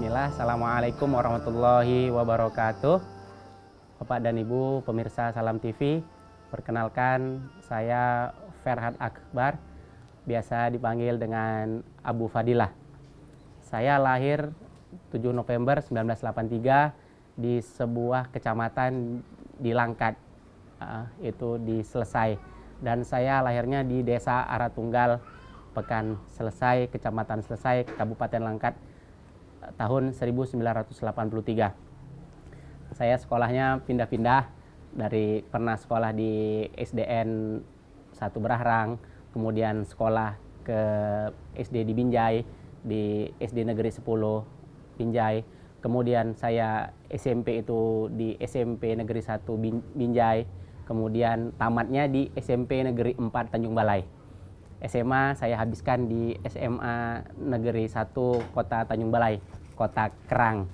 Bismillah, Assalamualaikum warahmatullahi wabarakatuh. Bapak dan Ibu pemirsa Salam TV, perkenalkan saya Ferhat Akbar, biasa dipanggil dengan Abu Fadilah. Saya lahir 7 November 1983 di sebuah kecamatan di Langkat, itu di Selesai. Dan saya lahirnya di Desa Aratunggal, Pekan Selesai, Kecamatan Selesai, Kabupaten Langkat, tahun 1983. Saya sekolahnya pindah-pindah, dari pernah sekolah di SDN 1 Berahrang, kemudian sekolah ke SD di Binjai, di SD Negeri 10 Binjai, kemudian saya SMP itu di SMP Negeri 1 Binjai, kemudian tamatnya di SMP Negeri 4 Tanjung Balai. SMA saya habiskan di SMA Negeri 1 Kota Tanjung Balai, Kota Kerang.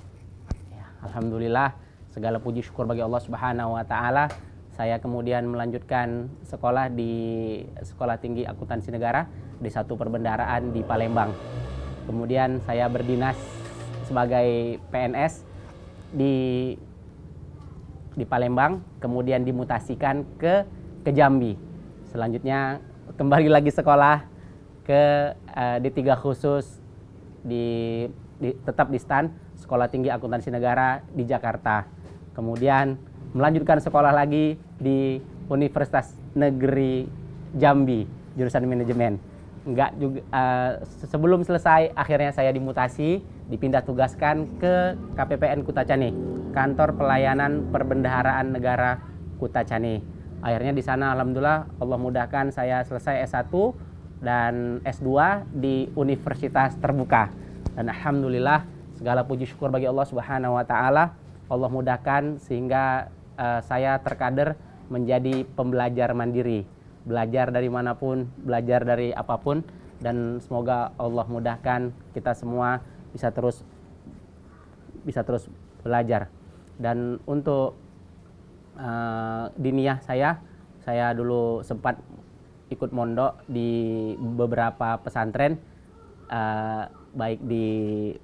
Ya, alhamdulillah, segala puji syukur bagi Allah Subhanahu wa taala. Saya kemudian melanjutkan sekolah di Sekolah Tinggi Akuntansi Negara di satu perbendaharaan di Palembang. Kemudian saya berdinas sebagai PNS di Palembang, kemudian dimutasikan ke Jambi. Selanjutnya kembali lagi sekolah di 3 khusus tetap di STAN, Sekolah Tinggi Akuntansi Negara di Jakarta. Kemudian melanjutkan sekolah lagi di Universitas Negeri Jambi, jurusan manajemen. Sebelum selesai akhirnya saya dimutasi, dipindah tugaskan ke KPPN Kutacani, Kantor Pelayanan Perbendaharaan Negara Kutacani. Akhirnya di sana alhamdulillah Allah mudahkan saya selesai S1 dan S2 di Universitas Terbuka. Dan alhamdulillah segala puji syukur bagi Allah Subhanahu wa taala, Allah mudahkan sehingga saya terkader menjadi pembelajar mandiri. Belajar dari manapun, belajar dari apapun, dan semoga Allah mudahkan kita semua bisa terus belajar. Dan untuk diniyah saya dulu sempat ikut mondok di beberapa pesantren, baik di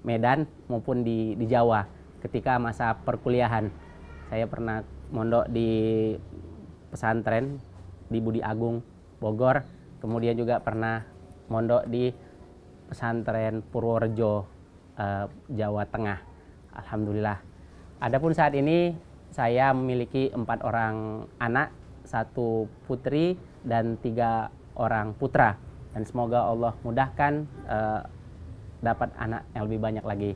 Medan maupun di Jawa. Ketika masa perkuliahan saya pernah mondok di pesantren di Budi Agung Bogor, kemudian juga pernah mondok di pesantren Purworejo, Jawa Tengah. Alhamdulillah. Adapun saat ini saya memiliki 4 orang anak, 1 putri dan 3 orang putra. Dan semoga Allah mudahkan dapat anak yang lebih banyak lagi.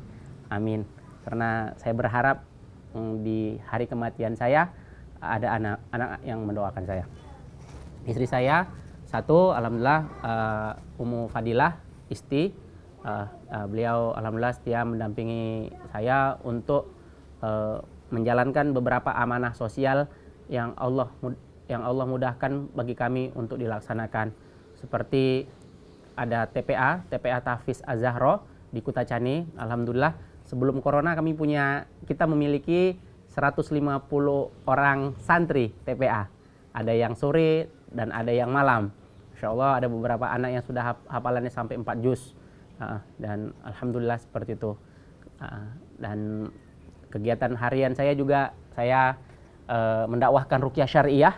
Amin. Karena saya berharap di hari kematian saya ada anak-anak yang mendoakan saya. Istri saya 1, alhamdulillah, Ummu Fadilah Isti. Beliau alhamdulillah setia mendampingi saya untuk menjalankan beberapa amanah sosial yang Allah mudahkan bagi kami untuk dilaksanakan, seperti ada TPA Tahfiz Az-Zahra di Kutacani. Alhamdulillah sebelum corona kita memiliki 150 orang santri TPA, ada yang sore dan ada yang malam. Insya Allah ada beberapa anak yang sudah hafalannya sampai 4 juz, dan alhamdulillah seperti itu. Dan kegiatan harian saya juga, saya mendakwahkan ruqyah syariah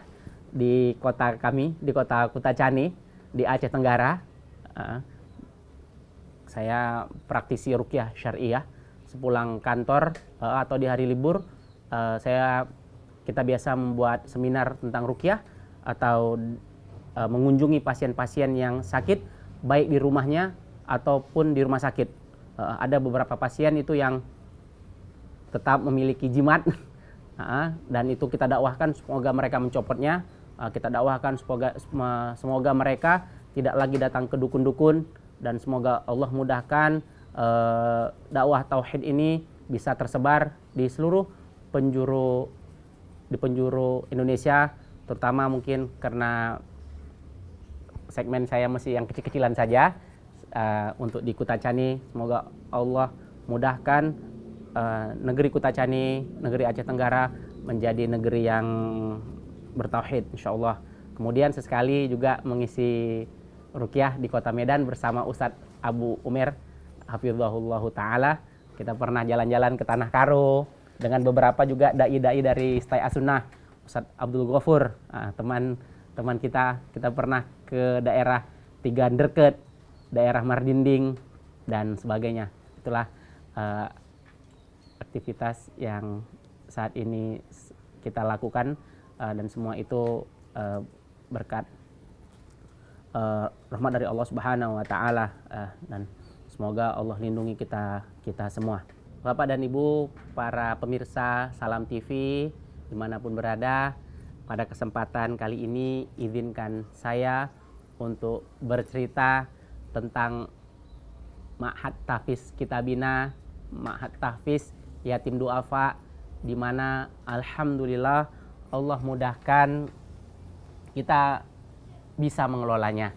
di kota kami, di kota Kutacani, di Aceh Tenggara. Saya praktisi ruqyah syariah. Sepulang kantor atau di hari libur, kita biasa membuat seminar tentang ruqyah atau mengunjungi pasien-pasien yang sakit, baik di rumahnya ataupun di rumah sakit. Ada beberapa pasien itu yang tetap memiliki jimat, dan itu kita dakwahkan semoga mereka mencopotnya. Kita dakwahkan semoga mereka tidak lagi datang ke dukun-dukun, dan semoga Allah mudahkan dakwah tauhid ini bisa tersebar di seluruh penjuru Indonesia, terutama mungkin karena segmen saya masih yang kecil-kecilan saja. Untuk di Kutacani, semoga Allah mudahkan negeri Kutacani, negeri Aceh Tenggara menjadi negeri yang bertauhid insyaallah. Kemudian sesekali juga mengisi ruqyah di Kota Medan bersama Ustadz Abu Umer hafizahullah taala. kita pernah jalan-jalan ke Tanah Karo dengan beberapa juga dai-dai dari Stay As-Sunnah, Ustadz Abdul Ghafur, teman kita pernah ke daerah Tiganderket, daerah Mardinding dan sebagainya. Itulah aktivitas yang saat ini kita lakukan, dan semua itu berkat rahmat dari Allah Subhanahu wa taala, dan semoga Allah lindungi kita semua. Bapak dan Ibu, para pemirsa Salam TV dimanapun berada, pada kesempatan kali ini izinkan saya untuk bercerita tentang Ma'had Tahfiz Kitabina, Ma'had Tahfiz Yatim Du'afa, di mana alhamdulillah Allah mudahkan kita bisa mengelolanya.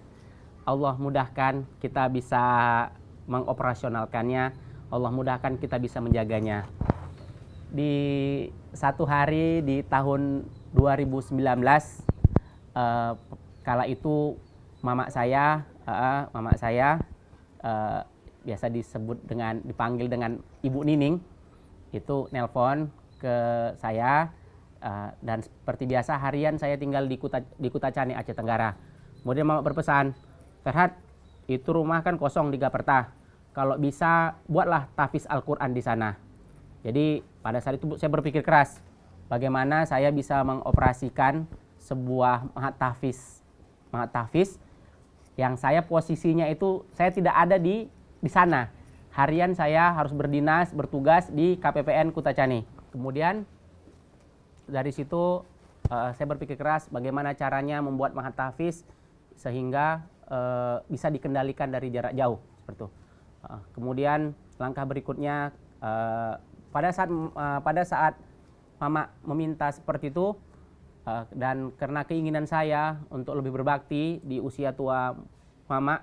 Allah mudahkan kita bisa mengoperasionalkannya. Allah mudahkan kita bisa menjaganya. Di satu hari di tahun 2019, kala itu mama saya biasa dipanggil dengan Ibu Nining, itu nelpon ke saya, dan seperti biasa harian saya tinggal di Kutacani, Aceh Tenggara. Kemudian mama berpesan, Ferhat, itu rumah kan kosong di Gaperta, kalau bisa buatlah tahfiz Al-Quran di sana. Jadi pada saat itu saya berpikir keras, bagaimana saya bisa mengoperasikan sebuah ma'had tahfiz yang saya posisinya itu saya tidak ada di sana. Harian saya harus bertugas di KPPN Kutacani. Kemudian dari situ saya berpikir keras bagaimana caranya membuat ma'had tahfiz sehingga bisa dikendalikan dari jarak jauh seperti itu. Kemudian langkah berikutnya, pada saat mama meminta seperti itu, dan karena keinginan saya untuk lebih berbakti di usia tua mama,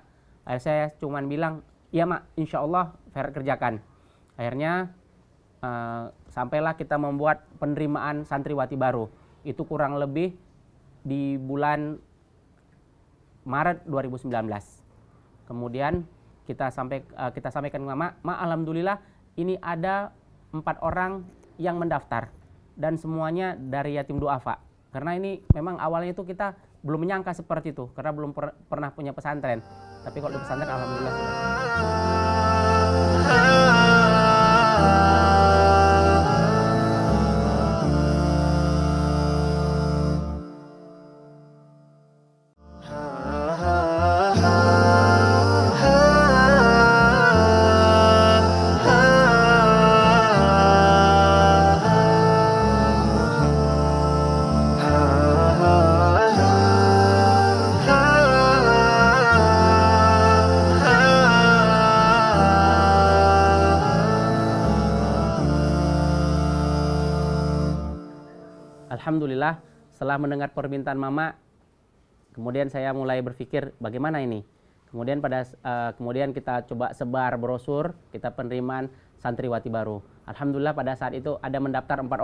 saya cuma bilang, iya mak, insya Allah Ferhat kerjakan. Akhirnya sampailah kita membuat penerimaan santriwati baru. Itu kurang lebih di bulan Maret 2019. Kemudian kita sampaikan ke mama, alhamdulillah ini ada 4 orang yang mendaftar dan semuanya dari yatim du'afa. Karena ini memang awalnya itu kita belum menyangka seperti itu karena belum pernah punya pesantren. Tapi kalau di pesantren alhamdulillah sudah. Alhamdulillah, setelah mendengar permintaan mama, kemudian saya mulai berpikir bagaimana ini. Kemudian kita coba sebar brosur, kita penerimaan santriwati baru. Alhamdulillah pada saat itu ada mendaftar 4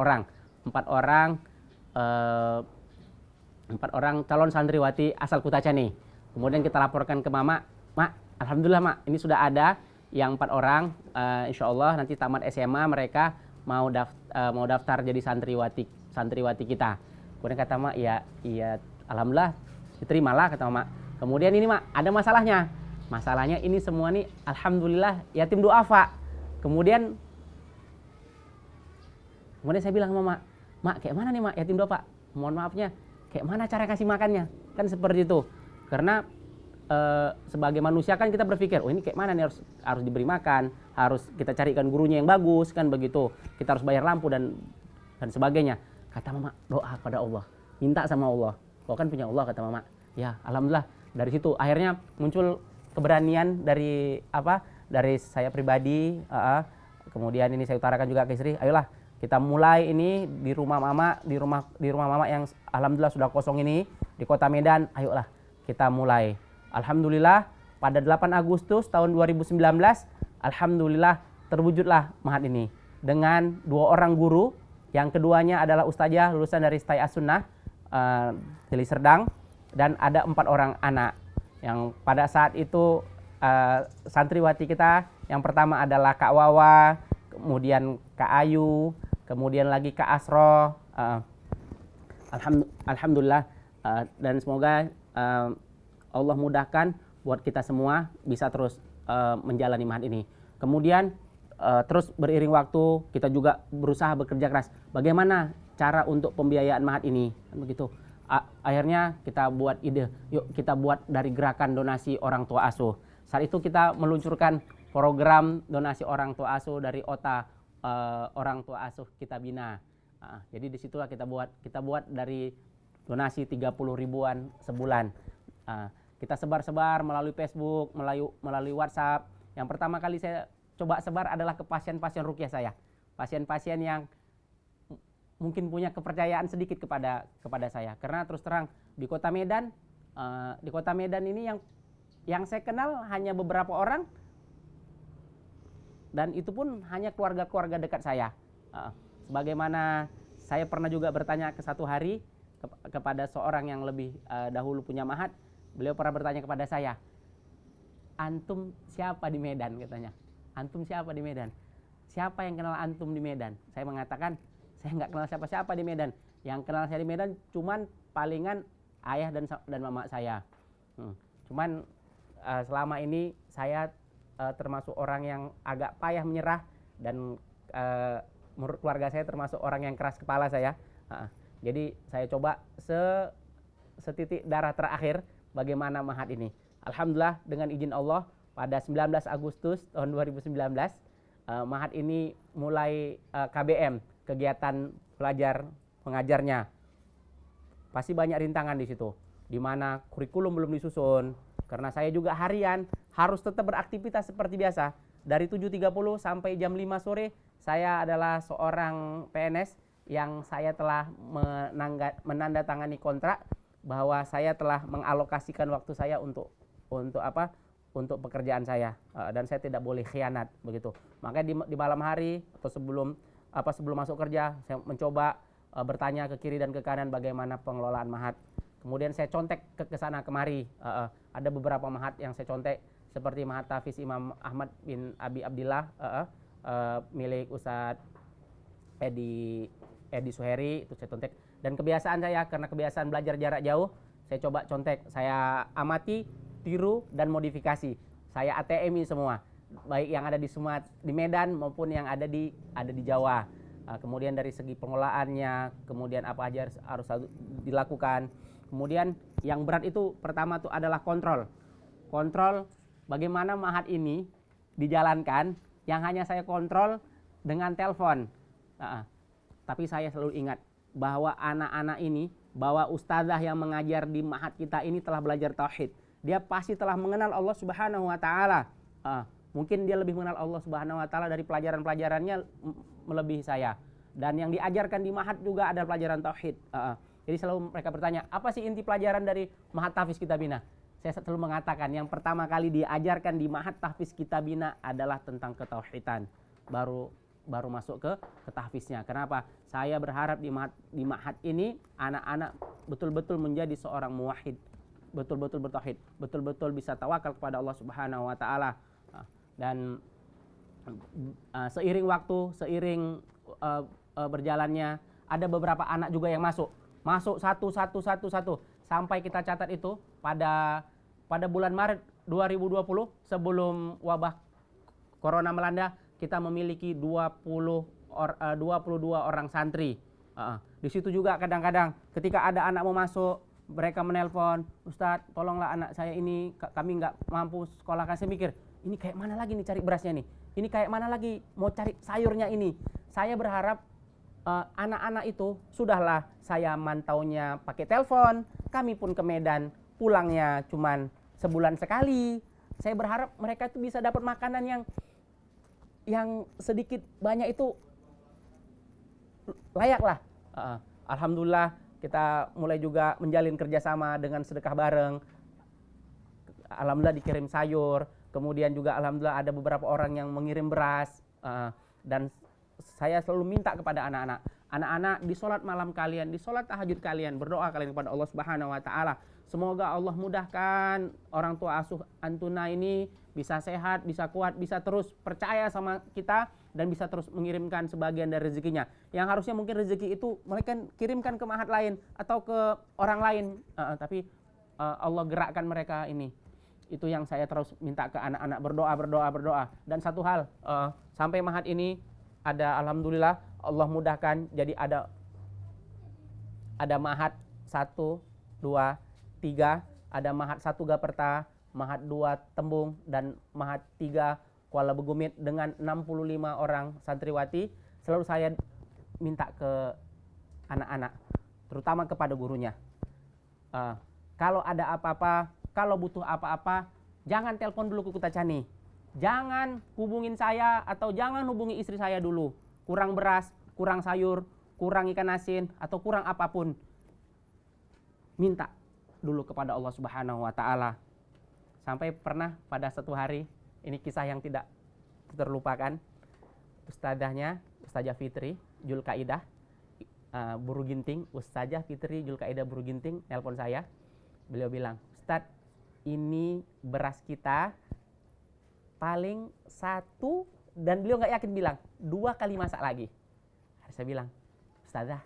orang calon santriwati asal Kutacani. Kemudian kita laporkan ke mama, mak, alhamdulillah mak, ini sudah ada yang 4 orang. Insya Allah nanti tamat SMA mereka mau daftar jadi santriwati kita. Kemudian kata mak, iya alhamdulillah diterimalah kata mak. Kemudian ini mak, ada masalahnya ini semua nih alhamdulillah yatim du'afa. Kemudian saya bilang sama mak, kayak mana nih mak yatim du'afa? Mohon maafnya, kayak mana cara kasih makannya? Kan seperti itu. Karena sebagai manusia kan kita berpikir, oh ini kayak mana nih harus diberi makan, harus kita carikan gurunya yang bagus kan begitu. Kita harus bayar lampu dan sebagainya. Kata mama, doa pada Allah, minta sama Allah. Kau kan punya Allah kata mama. Ya, alhamdulillah dari situ akhirnya muncul keberanian dari saya pribadi. Kemudian ini saya utarakan juga ke istri. Ayolah kita mulai ini di rumah mama, di rumah mama yang alhamdulillah sudah kosong ini di Kota Medan. Ayolah kita mulai. Alhamdulillah pada 8 Agustus tahun 2019, alhamdulillah terwujudlah ma'had ini dengan 2 orang guru. Yang keduanya adalah ustazah lulusan dari Stay As-Sunnah Deli Serdang, dan ada 4 orang anak. Yang pada saat itu santriwati kita yang pertama adalah Kak Wawa, kemudian Kak Ayu, kemudian lagi Kak Asro. Alhamdulillah, dan semoga Allah mudahkan buat kita semua bisa terus menjalani mahat ini. Kemudian terus beriring waktu kita juga berusaha bekerja keras. Bagaimana cara untuk pembiayaan mahat ini? Begitu. Akhirnya kita buat ide, yuk kita buat dari gerakan donasi orang tua asuh. Saat itu kita meluncurkan program donasi orang tua asuh dari OTA, orang tua asuh kita bina. Jadi disitulah kita buat dari donasi 30 ribuan sebulan. Kita sebar-sebar melalui Facebook, melalui WhatsApp. Yang pertama kali saya coba sebar adalah ke pasien-pasien ruqyah saya. Pasien-pasien yang mungkin punya kepercayaan sedikit kepada saya. Karena terus terang di Kota Medan ini yang saya kenal hanya beberapa orang, dan itu pun hanya keluarga-keluarga dekat saya. Sebagaimana saya pernah juga bertanya ke satu hari kepada seorang yang lebih dahulu punya mahat, beliau pernah bertanya kepada saya, antum siapa di Medan, katanya. Antum siapa di Medan? Siapa yang kenal antum di Medan? Saya mengatakan, saya nggak kenal siapa-siapa di Medan. Yang kenal saya di Medan cuman palingan ayah dan mama saya. Cuman selama ini saya termasuk orang yang agak payah menyerah, dan menurut keluarga saya termasuk orang yang keras kepala saya. Jadi saya coba setitik darah terakhir bagaimana mahat ini. Alhamdulillah dengan izin Allah pada 19 Agustus tahun 2019 mahat ini mulai KBM, kegiatan pelajar pengajarnya. Pasti banyak rintangan di situ, di mana kurikulum belum disusun. Karena saya juga harian harus tetap beraktivitas seperti biasa. Dari 7.30 sampai jam 5 sore saya adalah seorang PNS yang saya telah menandatangani kontrak bahwa saya telah mengalokasikan waktu saya untuk pekerjaan saya, dan saya tidak boleh khianat begitu. Makanya di malam hari atau sebelum masuk kerja saya mencoba bertanya ke kiri dan ke kanan bagaimana pengelolaan mahat. Kemudian saya contek ke sana kemari. Ada beberapa mahat yang saya contek seperti Mahat Tahfiz Imam Ahmad bin Abi Abdillah milik Ustadz Edi Suheri, itu saya contek. Dan kebiasaan saya, karena kebiasaan belajar jarak jauh, saya coba contek, saya amati, tiru, dan modifikasi. Saya ATM-i semua, baik yang ada di Medan maupun yang ada di Jawa. Kemudian dari segi pengelolaannya, kemudian apa aja harus dilakukan. Kemudian yang berat itu pertama itu adalah kontrol bagaimana mahat ini dijalankan, yang hanya saya kontrol dengan telepon. Tapi saya selalu ingat bahwa anak-anak ini, bahwa ustazah yang mengajar di mahat kita ini telah belajar tauhid. Dia pasti telah mengenal Allah Subhanahu wa taala. Mungkin dia lebih mengenal Allah Subhanahu wa taala dari pelajaran-pelajarannya melebihi saya. Dan yang diajarkan di mahat juga ada pelajaran tauhid. Jadi selalu mereka bertanya, apa sih inti pelajaran dari Mahat Tahfiz Kitabina? Saya selalu mengatakan yang pertama kali diajarkan di Mahat Tahfiz Kitabina adalah tentang ketauhidan. Baru masuk ke tahfiznya. Kenapa? Saya berharap di mahat ini anak-anak betul-betul menjadi seorang muwahhid, betul-betul bertauhid, betul-betul bisa tawakal kepada Allah Subhanahu wa taala. Dan seiring waktu, berjalannya ada beberapa anak juga yang masuk satu sampai kita catat itu pada bulan Maret 2020 sebelum wabah corona melanda, kita memiliki 22 orang santri. Di situ juga kadang-kadang ketika ada anak mau masuk, mereka menelpon, Ustadz tolonglah anak saya ini, kami nggak mampu sekolahkan. Saya mikir, ini kayak mana lagi nih cari berasnya nih, ini kayak mana lagi mau cari sayurnya ini. Saya berharap anak-anak itu sudahlah saya mantaunya pakai telepon, kami pun ke Medan pulangnya cuman sebulan sekali. Saya berharap mereka itu bisa dapat makanan yang sedikit banyak itu layak lah. Alhamdulillah kita mulai juga menjalin kerjasama dengan sedekah bareng. Alhamdulillah dikirim sayur, kemudian juga alhamdulillah ada beberapa orang yang mengirim beras. Dan saya selalu minta kepada anak-anak di sholat malam kalian, di sholat tahajud kalian, berdoa kalian kepada Allah Subhanahu wa taala Semoga Allah mudahkan orang tua asuh Antuna ini bisa sehat, bisa kuat, bisa terus percaya sama kita dan bisa terus mengirimkan sebagian dari rezekinya. Yang harusnya mungkin rezeki itu mereka kirimkan ke mahat lain atau ke orang lain, tapi Allah gerakkan mereka ini. Itu yang saya terus minta ke anak-anak, berdoa. Dan satu hal, sampai mahat ini ada, alhamdulillah Allah mudahkan, jadi ada mahat 1, 2, 3, ada mahat 1 Gaperta, mahat 2 Tembung, dan mahat 3 Kuala Begumit dengan 65 orang santriwati. Selalu saya minta ke anak-anak, terutama kepada gurunya, kalau ada apa-apa, kalau butuh apa-apa, jangan telepon dulu ke Kutacani, jangan hubungin saya atau jangan hubungi istri saya dulu. Kurang beras, kurang sayur, kurang ikan asin, atau kurang apapun, minta dulu kepada Allah Subhanahu wa Ta'ala. Sampai pernah pada satu hari, ini kisah yang tidak terlupakan, ustazahnya, Ustazah Fitri Julkaidah Buru Ginting, Ustazah Fitri Julkaidah Buru Ginting nelpon saya. Beliau bilang, Ustadz, ini beras kita paling 1, dan beliau nggak yakin bilang 2 kali masak lagi. Saya bilang, Ustazah,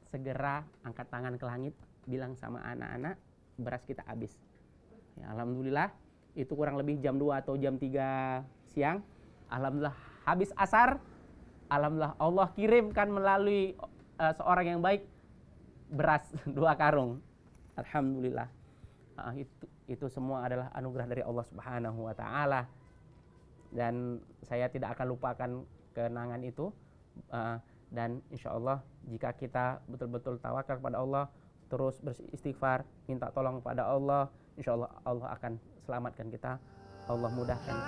segera angkat tangan ke langit, bilang sama anak-anak, beras kita habis. Ya, alhamdulillah, itu kurang lebih jam 2 atau jam 3 siang. Alhamdulillah habis asar. Alhamdulillah Allah kirimkan melalui seorang yang baik beras 2 karung. Alhamdulillah. Itu semua adalah anugerah dari Allah Subhanahu wa Ta'ala. Dan saya tidak akan lupakan kenangan itu. Dan insya Allah jika kita betul-betul tawakal kepada Allah, terus beristighfar, minta tolong kepada Allah, insya Allah Allah akan selamatkan kita. Allah mudahkan.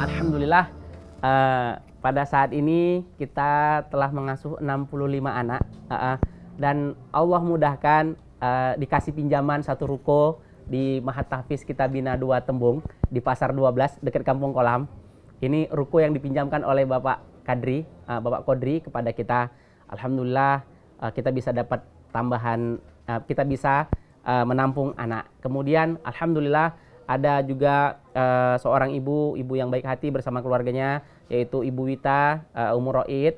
Alhamdulillah, pada saat ini kita telah mengasuh 65 anak, dan Allah mudahkan dikasih pinjaman 1 ruko di Mahat Tahfiz Kitabina 2 Tembung di Pasar 12 dekat Kampung Kolam. Ini ruko yang dipinjamkan oleh Bapak Kodri kepada kita. Alhamdulillah, kita bisa dapat tambahan, kita bisa menampung anak. Kemudian alhamdulillah ada juga seorang ibu yang baik hati bersama keluarganya, yaitu Ibu Wita Umur Roid,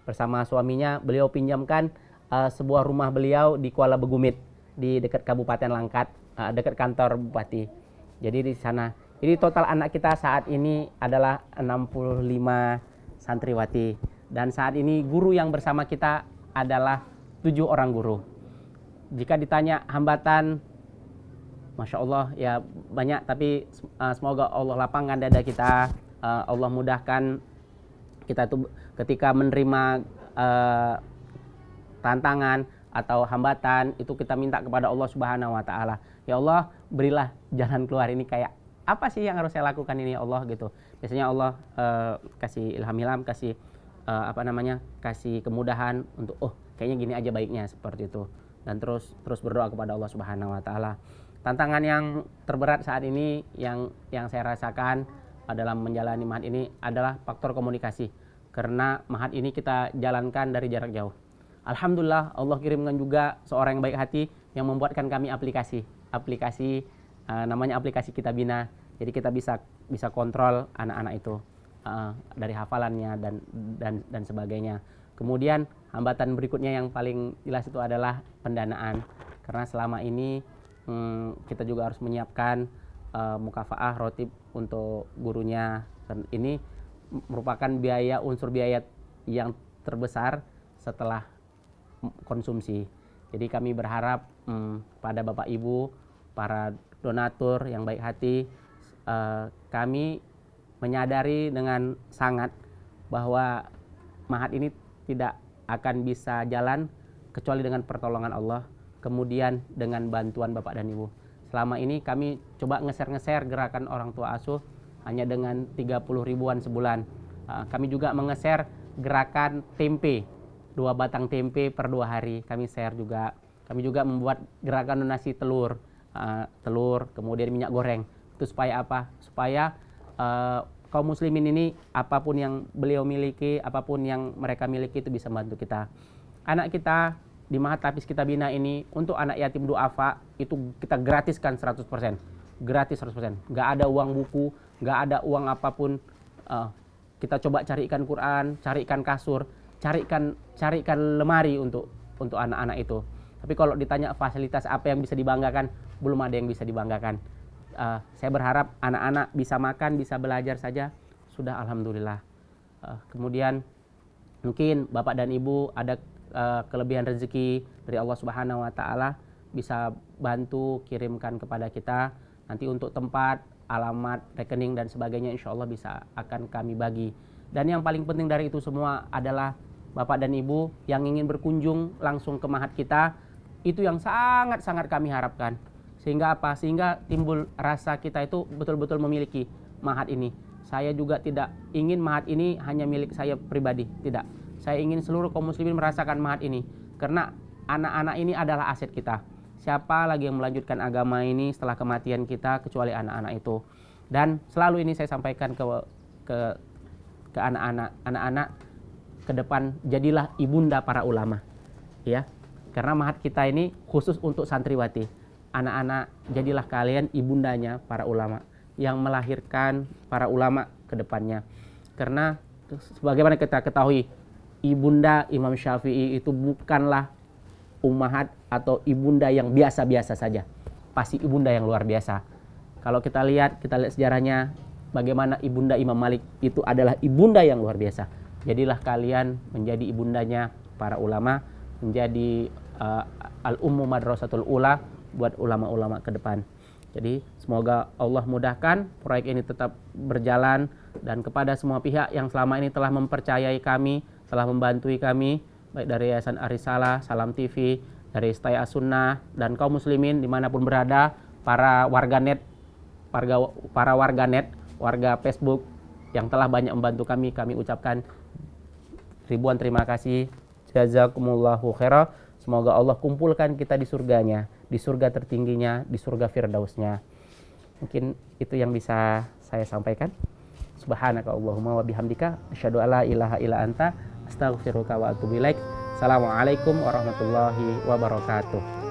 bersama suaminya. Beliau pinjamkan sebuah rumah beliau di Kuala Begumit, di dekat Kabupaten Langkat, dekat kantor Bupati. Jadi di sana. Jadi total anak kita saat ini adalah 65 santriwati. Dan saat ini guru yang bersama kita adalah 7 orang guru. Jika ditanya hambatan, Masya Allah ya banyak, tapi semoga Allah lapangkan dada kita, Allah mudahkan kita tuh ketika menerima tantangan atau hambatan, itu kita minta kepada Allah Subhanahu wa Ta'ala. Ya Allah, berilah jalan keluar ini, kayak apa sih yang harus saya lakukan ini ya Allah gitu. Biasanya Allah kasih ilham, kasih kasih kemudahan untuk kayaknya gini aja baiknya, seperti itu. Dan terus berdoa kepada Allah Subhanahu wa Ta'ala. Tantangan yang terberat saat ini yang saya rasakan dalam menjalani mahat ini adalah faktor komunikasi. Karena mahat ini kita jalankan dari jarak jauh. Alhamdulillah Allah kirimkan juga seorang yang baik hati yang membuatkan kami aplikasi namanya aplikasi Kitabina. Jadi kita bisa kontrol anak-anak itu dari hafalannya dan sebagainya. Kemudian hambatan berikutnya yang paling jelas itu adalah pendanaan. Karena selama ini kita juga harus menyiapkan mukafaah rotib untuk gurunya. Dan ini merupakan unsur biaya yang terbesar setelah konsumsi. Jadi kami berharap pada Bapak Ibu, para donatur yang baik hati, kami menyadari dengan sangat bahwa mahat ini tidak akan bisa jalan kecuali dengan pertolongan Allah, kemudian dengan bantuan Bapak dan Ibu. Selama ini kami coba nge-share gerakan orang tua asuh hanya dengan 30 ribuan sebulan. Kami juga menge-share gerakan tempe, 2 batang tempe per 2 hari kami share juga. Kami juga membuat gerakan donasi telur, kemudian minyak goreng. Itu supaya apa? Supaya kaum muslimin ini apapun yang beliau miliki, apapun yang mereka miliki itu bisa membantu kita. Anak kita di Mahat Tahfiz Kitabina ini untuk anak yatim duafa itu kita gratiskan 100%. Gratis 100%. Nggak ada uang buku, nggak ada uang apapun. Kita coba carikan Quran, carikan kasur, carikan lemari untuk anak-anak itu. Tapi kalau ditanya fasilitas apa yang bisa dibanggakan, belum ada yang bisa dibanggakan. Saya berharap anak-anak bisa makan, bisa belajar saja, sudah alhamdulillah. Kemudian mungkin Bapak dan Ibu ada kelebihan rezeki dari Allah Subhanahu wa taala, bisa bantu kirimkan kepada kita. Nanti untuk tempat, alamat, rekening dan sebagainya insya Allah akan kami bagi. Dan yang paling penting dari itu semua adalah Bapak dan Ibu yang ingin berkunjung langsung ke mahat kita, itu yang sangat-sangat kami harapkan. Sehingga apa? Sehingga timbul rasa kita itu betul-betul memiliki mahat ini. Saya juga tidak ingin mahat ini hanya milik saya pribadi, tidak. Saya ingin seluruh kaum muslimin merasakan mahat ini. Karena anak-anak ini adalah aset kita. Siapa lagi yang melanjutkan agama ini setelah kematian kita kecuali anak-anak itu. Dan selalu ini saya sampaikan ke anak-anak ke depan, jadilah ibunda para ulama. Ya. Karena mahat kita ini khusus untuk santriwati. Anak-anak, jadilah kalian ibundanya para ulama yang melahirkan para ulama ke depannya. Karena sebagaimana kita ketahui, ibunda Imam Syafi'i itu bukanlah ummahat atau ibunda yang biasa-biasa saja. Pasti ibunda yang luar biasa. Kalau kita lihat sejarahnya bagaimana ibunda Imam Malik itu adalah ibunda yang luar biasa. Jadilah kalian menjadi ibundanya para ulama, menjadi al-ummu madrasatul ula buat ulama-ulama ke depan. Jadi semoga Allah mudahkan proyek ini tetap berjalan, dan kepada semua pihak yang selama ini telah mempercayai kami, telah membantu kami, baik dari Yayasan Arisalah, Salam TV, dari Istaya As-Sunnah, dan kaum muslimin dimanapun berada, para warganet, warga Facebook yang telah banyak membantu kami ucapkan ribuan terima kasih. Jazakumullahu khairan. Semoga Allah kumpulkan kita di surganya, di surga tertingginya, di surga firdausnya. Mungkin itu yang bisa saya sampaikan. Subhanaka Allahumma wa bihamdika asyhadu alla ilaha illa anta astaghfiruka wa atubu ilaik. Assalamualaikum warahmatullahi wabarakatuh.